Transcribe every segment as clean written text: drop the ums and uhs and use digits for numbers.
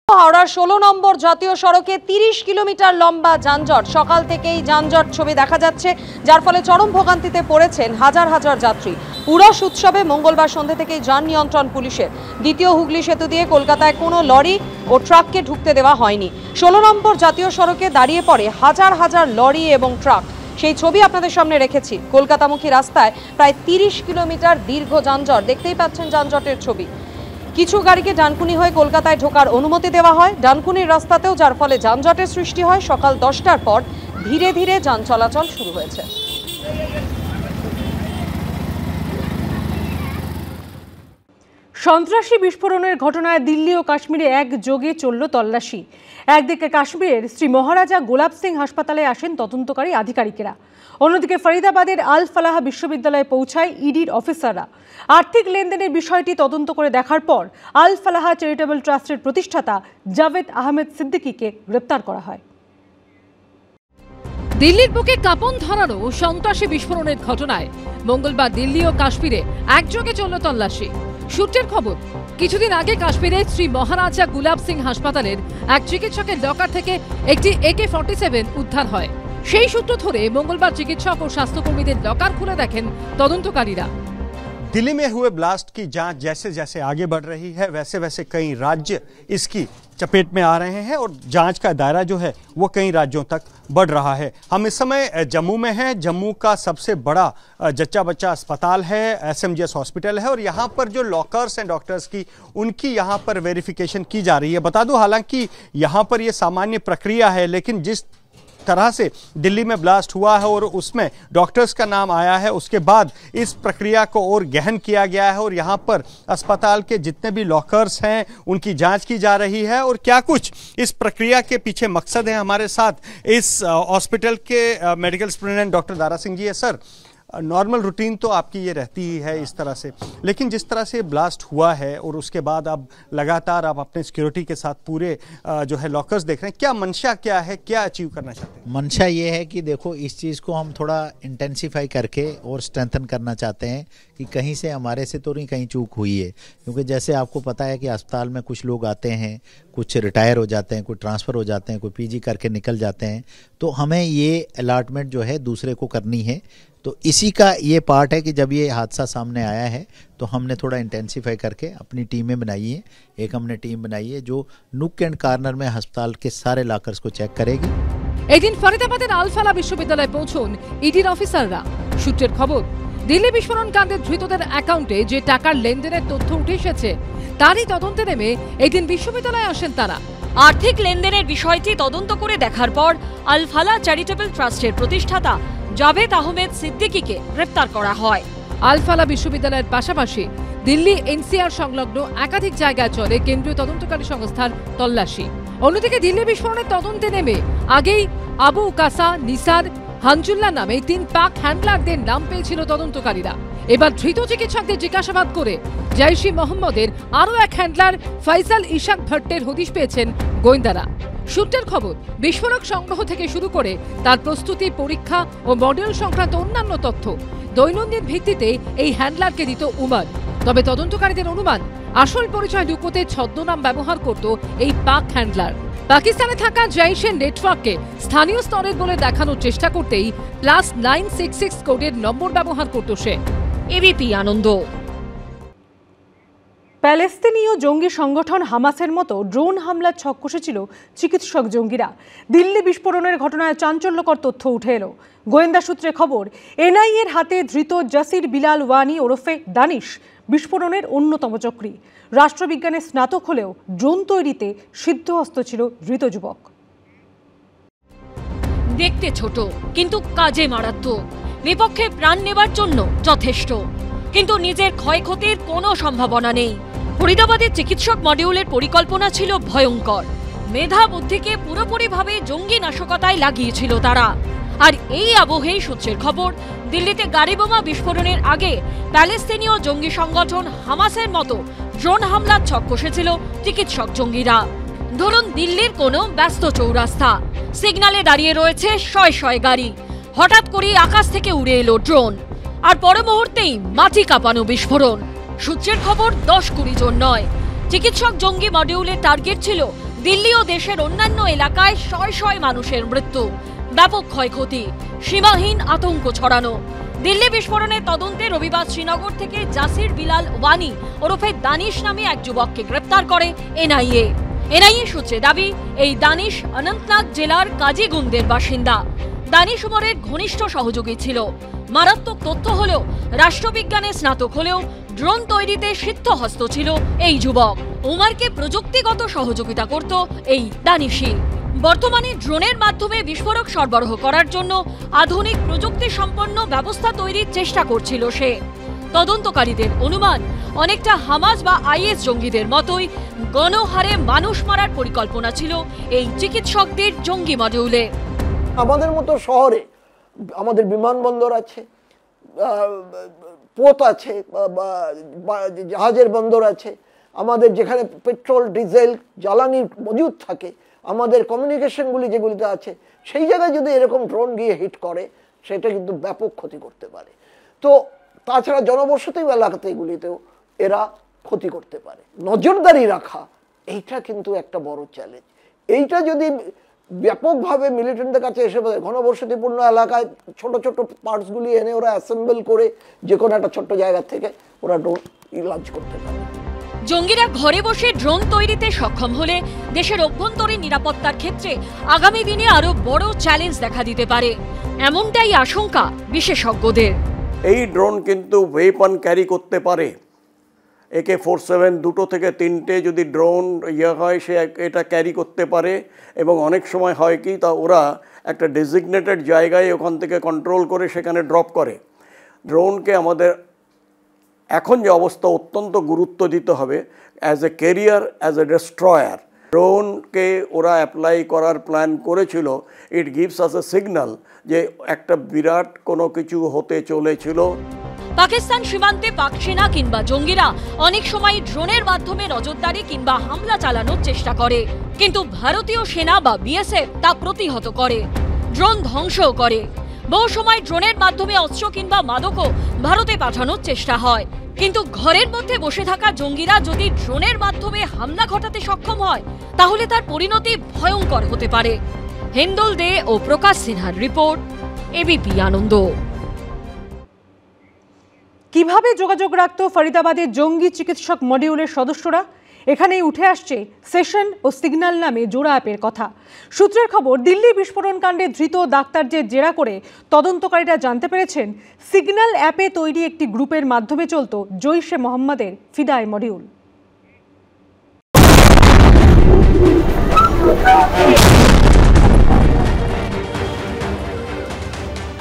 হাওড়ার 16 নম্বর জাতীয় সড়কে 30 কিলোমিটার লম্বা যানজট। সকাল থেকেই যানজট ছবি দেখা যাচ্ছে, যার ফলে চরম ভোগান্তিতে পড়েছেন হাজার হাজার যাত্রী। উরস উৎসবে মঙ্গলবার সন্ধ্যা থেকেই যান নিয়ন্ত্রণ পুলিশের। দ্বিতীয় হুগলি সেতু দিয়ে কলকাতায় কোনো লরি ও ট্রাককে ঢুকতে দেওয়া হয়নি। 16 নম্বর জাতীয় সড়কে দাঁড়িয়ে পড়ে হাজার হাজার লরি এবং ট্রাক। সেই ছবি আপনাদের সামনে রেখেছি। কলকাতামুখী রাস্তায় প্রায় 30 কিলোমিটার দীর্ঘ যানজট। দেখতেই পাচ্ছেন যানজটের ছবি। কিছু গাড়িকে ডানকুনি হয়ে কলকাতায় ঢোকার অনুমতি দেওয়া হয় ডানকুনির রাস্তাতেও, যার ফলে যানজটের সৃষ্টি হয়। সকাল 10টার পর ধীরে ধীরে যান চলাচল শুরু হয়েছে। সন্ত্রাসী বিস্ফোরণের ঘটনায় দিল্লি ও কাশ্মীরে একযোগে চলল তল্লাশি। একদিকে কাশ্মীরের শ্রী মহারাজা গোলাপ সিং হাসপাতালে আসেন তদন্তকারী আধিকারিকেরা, অন্যদিকে ফরিদাবাদের আল ফালাহ বিশ্ববিদ্যালয়ে পৌঁছায় ইডির অফিসাররা। আর্থিক লেনদেনের বিষয়টি তদন্ত করে দেখার পর আল ফালাহ চ্যারিটেবল ট্রাস্টের প্রতিষ্ঠাতা জাভেদ আহমেদ সিদ্দিকীকে গ্রেপ্তার করা হয়। দিল্লির বুকে কাঁপন ধরানো সন্ত্রাসী বিস্ফোরণের ঘটনায় মঙ্গলবার দিল্লি ও কাশ্মীরে একযোগে চলল তল্লাশি। সূত্রের খবর, কিছুদিন আগে কাশ্মীরে শ্রী মহারাজা গুলাব সিং হাসপাতালের এক চিকিৎসকের লকার থেকে একটি AK-47 উদ্ধার হয়। সেই সূত্র ধরে মঙ্গলবার চিকিৎসক ও স্বাস্থ্যকর্মীদের লকার খুলে দেখেন তদন্তকারীরা। दिल्ली में हुए ब्लास्ट की जांच जैसे जैसे आगे बढ़ रही है, वैसे वैसे कई राज्य इसकी चपेट में आ रहे हैं और जांच का दायरा जो है वो कई राज्यों तक बढ़ रहा है। हम इस समय जम्मू में हैं। जम्मू का सबसे बड़ा जच्चा बच्चा अस्पताल है, SMGS हॉस्पिटल है, और यहाँ पर जो लॉकर्स हैं डॉक्टर्स की, उनकी यहाँ पर वेरिफिकेशन की जा रही है। बता दूं, हालांकि यहाँ पर ये सामान्य प्रक्रिया है, लेकिन जिस तरह से दिल्ली में ब्लास्ट हुआ है और उसमें डॉक्टर्स का नाम आया है, उसके बाद इस प्रक्रिया को और गहन किया गया है और यहाँ पर अस्पताल के जितने भी लॉकर्स हैं उनकी जांच की जा रही है। और क्या कुछ इस प्रक्रिया के पीछे मकसद है, हमारे साथ इस हॉस्पिटल के medical superintendent doctor Dara Singh ji है। सर, नॉर्मल रूटीन तो आपकी ये रहती ही है इस तरह से, लेकिन जिस तरह से ब्लास्ट हुआ है और उसके बाद अब लगातार आप अपने सिक्योरिटी के साथ पूरे जो है लॉकर्स देख रहे हैं, क्या मंशा क्या है, क्या अचीव करना चाहते हैं? मंशा ये है कि देखो, इस चीज़ को हम थोड़ा इंटेंसिफाई करके और स्ट्रेंथन करना चाहते हैं कि कहीं से हमारे से तो नहीं कहीं चूक हुई है। क्योंकि जैसे आपको पता है कि अस्पताल में कुछ लोग आते हैं, कुछ रिटायर हो जाते हैं, कुछ ट्रांसफ़र हो जाते हैं, कोई PG करके निकल जाते हैं, तो हमें ये अलॉटमेंट जो है दूसरे को करनी है। तो इसी का ये पार्ट है कि जब ये हादसा सामने आया है तो हमने थोड़ा इंटेंसिफाई करके अपनी टीमें बनाई है। एक हमने टीम बनाई है जो नुक एंड कॉर्नर में अस्पताल के सारे लॉकर्स को चेक करेगी। এদিন ফরিদাবাদের আল ফালাহ বিশ্ববিদ্যালয়ে পৌঁছন ইডির অফিসাররা। সূত্রের খবর, দিল্লি বিস্ফোরণ কাণ্ডে ধৃতদের অ্যাকাউন্টে যে টাকার লেনদেনের তথ্য উঠে এসেছে তারই তদন্তে নেমে এদিন বিশ্ববিদ্যালয়ে আসেন তারা। আর্থিক লেনদেনের বিষয়টি তদন্ত করে দেখার পর আল ফালাহ চ্যারিটেবল ট্রাস্টের প্রতিষ্ঠাতা জাভেদ আহমেদ সিদ্দিকীকে গ্রেপ্তার করা হয়। আল ফালাহ বিশ্ববিদ্যালয়ের পাশাপাশি দিল্লি NCR সংলগ্ন একাধিক জায়গায় চলে কেন্দ্রীয় তদন্তকারী সংস্থার তল্লাশি। অন্যদিকে দিল্লি বিস্ফোরণের তদন্তে নেমে আগেই আবু কাসা, নিসার, হানজুল্লাহ নামে 3 পাক হ্যান্ডলারদের নাম পেয়েছিল তদন্তকারীরা। এবার ধৃত চিকিৎসকদের জিজ্ঞাসাবাদ করে জৈশ-ই মোহাম্মদের আরও এক হ্যান্ডলার ফয়সাল ইশাক ভট্টের হদিশ পেয়েছেন গোয়েন্দারা। সূত্রের খবর, বিস্ফোরক সংগ্রহ থেকে শুরু করে তার প্রস্তুতি, পরীক্ষা ও মডেল সংক্রান্ত অন্যান্য তথ্য দৈনন্দিন ভিত্তিতে এই হ্যান্ডলারকে দিত উমার। তবে তদন্তকারীদের অনুমান, আসল পরিচয় লুকোতে ছদ্মনাম ব্যবহার করত এই পাক হ্যান্ডলার। পাকিস্তানে থাকা জৈশের নেটওয়ার্ককে স্থানীয় স্তরের বলে দেখানোর চেষ্টা করতেই +966 কোডের নম্বর ব্যবহার করত সে। ABP আনন্দ। প্যালেস্তিনীয় জঙ্গি সংগঠন হামাসের মতো ড্রোন হামলার ছক কষেছিল চিকিৎসক জঙ্গিরা। দিল্লি বিস্ফোরণের ঘটনায় চাঞ্চল্যকর তথ্য উঠে এলো। গোয়েন্দা সূত্রে খবর, NIA-র হাতে ধৃত জাসির বিলাল ওয়ানি ওরফে দানিশ বিস্ফোরণের অন্যতম চক্রী। রাষ্ট্রবিজ্ঞানে স্নাতক হলেও ড্রোন তৈরিতে সিদ্ধহস্ত ছিল ধৃত যুবক। দেখতে ছোট কিন্তু কাজে মারাত্মক, বিপক্ষে প্রাণ নেবার জন্য যথেষ্ট, কিন্তু নিজের ক্ষয়ক্ষতির কোনো সম্ভাবনা নেই। ফরিদাবাদের চিকিৎসক মডিউলের পরিকল্পনা ছিল ভয়ঙ্কর। মেধা বুদ্ধিকে পুরোপুরিভাবে জঙ্গি নাশকতায় লাগিয়েছিল তারা। আর এই আবহেই সূত্রের খবর, দিল্লিতে গাড়ি বোমা বিস্ফোরণের আগে প্যালেস্তিনীয় জঙ্গি সংগঠন হামাসের মতো ড্রোন হামলার ছক কষেছিল চিকিৎসক জঙ্গিরা। ধরুন, দিল্লির কোনো ব্যস্ত চৌরাস্তা, সিগন্যালে দাঁড়িয়ে রয়েছে শয়ে শয়ে গাড়ি, হঠাৎ করেই আকাশ থেকে উড়ে এলো ড্রোন, আর পর মুহূর্তেই মাটি কাঁপানো বিস্ফোরণ। সূত্রের খবর, 10-20 জন নয়, চিকিৎসক জঙ্গি মডিউলের টার্গেট ছিল দিল্লি ও দেশের অন্যান্য এলাকায় শয় শয় মানুষের মৃত্যু, ব্যাপক ক্ষয়ক্ষতি, সীমাহীন আতঙ্ক ছড়ানো। দিল্লি বিস্ফোরণের তদন্তে রবিবার শ্রীনগর থেকে জাসির বিলাল ওয়ানি ওরফে দানিশ নামে এক যুবককে গ্রেপ্তার করে এনআইএ সূত্রে দাবি, এই দানিশ অনন্তনাগ জেলার কাজিগুন্দের বাসিন্দা। দানিশ উমরের ঘনিষ্ঠ সহযোগী ছিল। মারাত্মক তথ্য হলেও রাষ্ট্রবিজ্ঞানে স্নাতক হলেও ড্রোন তৈরিতে সিদ্ধহস্ত ছিল এই যুবক। উমারকে প্রযুক্তিগত সহযোগিতা করত এই দানিশি। বর্তমানে ড্রোনের মাধ্যমে বিস্ফোরক সরবরাহ করার জন্য আধুনিক প্রযুক্তি সম্পন্ন ব্যবস্থা তৈরির চেষ্টা করছিল সে। তদন্তকারীদের অনুমান, অনেকটা হামাস বা আইএস জঙ্গিদের মতোই গণহারে মানুষ মারার পরিকল্পনা ছিল এই চিকিৎসকদের জঙ্গি মডিউলে। আমাদের মতো শহরে আমাদের বিমানবন্দর আছে, পোত আছে, জাহাজের বন্দর আছে, আমাদের যেখানে পেট্রোল ডিজেল জ্বালানি মজুদ থাকে, আমাদের কমিউনিকেশনগুলি যেগুলিতে আছে, সেই জায়গায় যদি এরকম ড্রোন গিয়ে হিট করে সেটা কিন্তু ব্যাপক ক্ষতি করতে পারে। তো তাছাড়া জনবসতি এলাকাতে এগুলিতেও এরা ক্ষতি করতে পারে। নজরদারি রাখা এইটা কিন্তু একটা বড় চ্যালেঞ্জ। এইটা যদি ব্যাপকভাবে মিলিটেন্টদের কাছে এসে ঘনবসতিপূর্ণ এলাকায় ছোট ছোট পার্টসগুলি এনে ওরা অ্যাসেম্বল করে যে কোনো একটা ছোট্ট জায়গা থেকে ওরা ড্রোন লঞ্চ করতে পারে। জঙ্গিরা ঘরে বসে ড্রোন তৈরিতে সক্ষম হলে দেশের অভ্যন্তরীণ নিরাপত্তার ক্ষেত্রে আগামী দিনে আরো বড় চ্যালেঞ্জ দেখা দিতে পারে, এমনটাই আশঙ্কা বিশেষজ্ঞদের। এই ড্রোন কিন্তু ওয়েপন ক্যারি করতে পারে। AK-47 দুটো থেকে তিনটে যদি ড্রোন হয় সে এটা ক্যারি করতে পারে, এবং অনেক সময় হয় কি তা ওরা একটা ডেজিগনেটেড জায়গায় ওখান থেকে কন্ট্রোল করে সেখানে ড্রপ করে। ড্রোনকে আমাদের এখন যে অবস্থা অত্যন্ত গুরুত্ব দিতে হবে as a career, as a destroyer. ড্রোনকে ওরা অ্যাপ্লাই করার প্ল্যান করেছিল। It gives us A signal যে একটা বিরাট কোনো কিছু হতে চলেছিল। পাকিস্তান সীমান্তে পাক সেনা কিংবা জঙ্গিরা অনেক সময় ড্রোনের মাধ্যমে নজরদারি কিংবা হামলা চালানোর চেষ্টা করে, কিন্তু ভারতীয় সেনা বা বিএসএফ তা প্রতিহত করে, ড্রোন ধ্বংসও করে। বহু সময় ড্রোনের মাধ্যমে অস্ত্র কিংবা মাদকও ভারতে পাঠানোর চেষ্টা হয়, কিন্তু ঘরের মধ্যে বসে থাকা জঙ্গিরা যদি ড্রোনের মাধ্যমে হামলা ঘটাতে সক্ষম হয় তাহলে তার পরিণতি ভয়ঙ্কর হতে পারে। হিন্দুল দে ও প্রকাশ সিনহার রিপোর্ট, এবিপি আনন্দ। কিভাবে যোগাযোগ রাখত ফরিদাবাদের জঙ্গি চিকিৎসক মডিউলের সদস্যরা? এখানেই উঠে আসছে সেশন ও সিগন্যাল নামে জোড়া অ্যাপের কথা। সূত্রের খবর, দিল্লি বিস্ফোরণ কাণ্ডে ধৃত ডাক্তারদের জেরা করে তদন্তকারীরা জানতে পেরেছেন সিগন্যাল অ্যাপে তৈরি একটি গ্রুপের মাধ্যমে চলত জৈশে মোহাম্মদের ফিদায় মডিউল।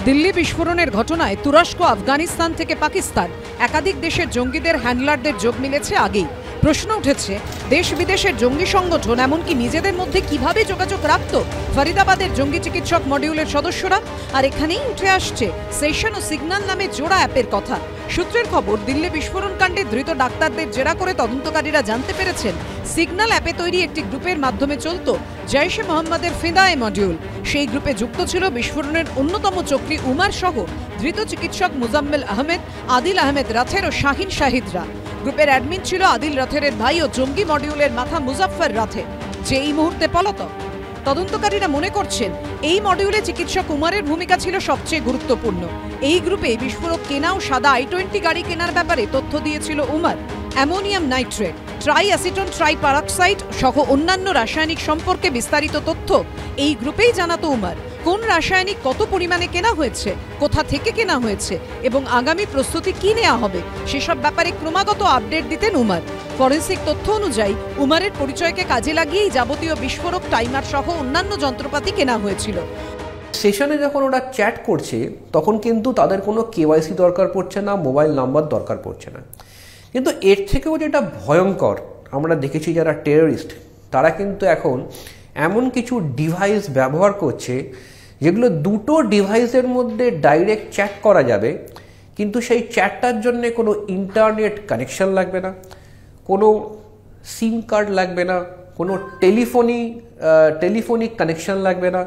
দিল্লি বিস্ফোরণের ঘটনায় তুরস্ক, আফগানিস্তান থেকে পাকিস্তান একাধিক দেশের জঙ্গিদের হ্যান্ডলারদের যোগ মিলেছে আগেই। প্রশ্ন উঠেছে, দেশ বিদেশের জঙ্গি সংগঠন এমনকি নিজেদের মধ্যে কিভাবে যোগাযোগ রাখত ফরিদাবাদের জঙ্গি চিকিৎসক মডিউলের সদস্যরা? আর এখানেই উঠে আসছে সেশন ও সিগন্যাল নামে জোড়া অ্যাপের কথা। সূত্রের খবর, দিল্লি বিস্ফোরণ কাণ্ডে ধৃত ডাক্তারদের জেরা করে তদন্তকারীরা জানতে পেরেছেন সিগন্যাল অ্যাপে তৈরি একটি গ্রুপের মাধ্যমে চলত জৈশে মোহাম্মদের ফিদায়ে মডিউল। সেই গ্রুপে যুক্ত ছিল বিস্ফোরণের অন্যতম চক্রী উমার সহ ধৃত চিকিৎসক মুজাম্মেল আহমেদ, আদিল আহমেদ রাথের ও শাহিন শাহিদরা। গ্রুপের অ্যাডমিন ছিল আদিল রাথেরের ভাই ও জঙ্গি মডিউলের মাথা মুজাফফর রাথে, যে এই মুহূর্তে পলাতক। তদন্তকারীরা মনে করছেন এই মডিউলে চিকিৎসক উমারের ভূমিকা ছিল সবচেয়ে গুরুত্বপূর্ণ। এই গ্রুপে বিস্ফোরক কেনা ও সাদা i20 গাড়ি কেনার ব্যাপারে তথ্য দিয়েছিল উমার। অ্যামোনিয়াম নাইট্রেট, ট্রাইঅ্যাসিটন ট্রাইপ্যারক্সাইড সহ অন্যান্য রাসায়নিক সম্পর্কে বিস্তারিত তথ্য এই গ্রুপেই জানাতো উমার। কোন রাসায়নিক কত পরিমাণে কেনা হয়েছে, কোথা থেকে কেনা হয়েছে এবং আগামী প্রস্তুতি কি নেওয়া হবে সেসব ব্যাপারে ক্রমাগত আপডেট দিতেন উমার। ফরেন্সিক তথ্য অনুযায়ী উমারের পরিচয়কে কাজে লাগিয়েই যাবতীয় বিস্ফোরক, টাইমার সহ অন্যান্য যন্ত্রপাতি কেনা হয়েছিল। সেশনে যখন ওরা চ্যাট করছে তখন কিন্তু তাদের কোনো কেওয়াইসি দরকার পড়ছে না, মোবাইল নাম্বার দরকার পড়ছে না। কিন্তু এর থেকেও যেটা ভয়ঙ্কর, আমরা দেখেছি যারা টেররিস্ট তারা কিন্তু এখন এমন কিছু ডিভাইস ব্যবহার করছে যেগুলো দুটো ডিভাইসের মধ্যে ডাইরেক্ট চ্যাট করা যাবে, কিন্তু সেই চ্যাটটার জন্য কোনো ইন্টারনেট কানেকশন লাগবে না, কোনো সিম কার্ড লাগবে না, কোনো টেলিফোনিক কানেকশন লাগবে না।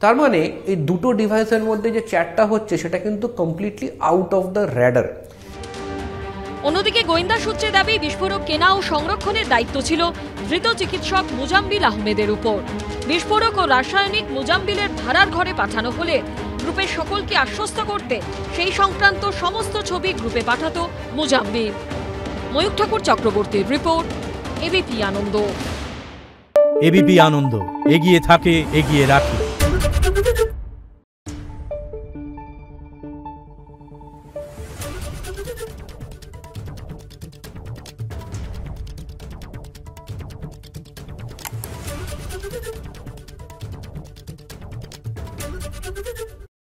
তার মানে এই দুটো ডিভাইসের মধ্যে যে চ্যাটটা হচ্ছে সেটা কিন্তু completely out of the radar. অন্যদিকে গোয়েন্দা সূত্রে দাবি বিস্ফোরক কেনা ও সংরক্ষণের দায়িত্ব ছিল ধৃত চিকিৎসক মুজাম্বিল আহমেদের উপর। বিস্ফোরক ও রাসায়নিক মুজাম্বিলের ভাড়ার ঘরে পাঠানো হলে গ্রুপের সকলকে আশ্বস্ত করতে সেই সংক্রান্ত সমস্ত ছবি গ্রুপে পাঠাতো মুজাম্বিল। ময়ূক ঠাকুর চক্রবর্তীর রিপোর্ট, এবিপি আনন্দ। এবিপি আনন্দ, এগিয়ে থাকে, এগিয়ে রাখে। Thank you.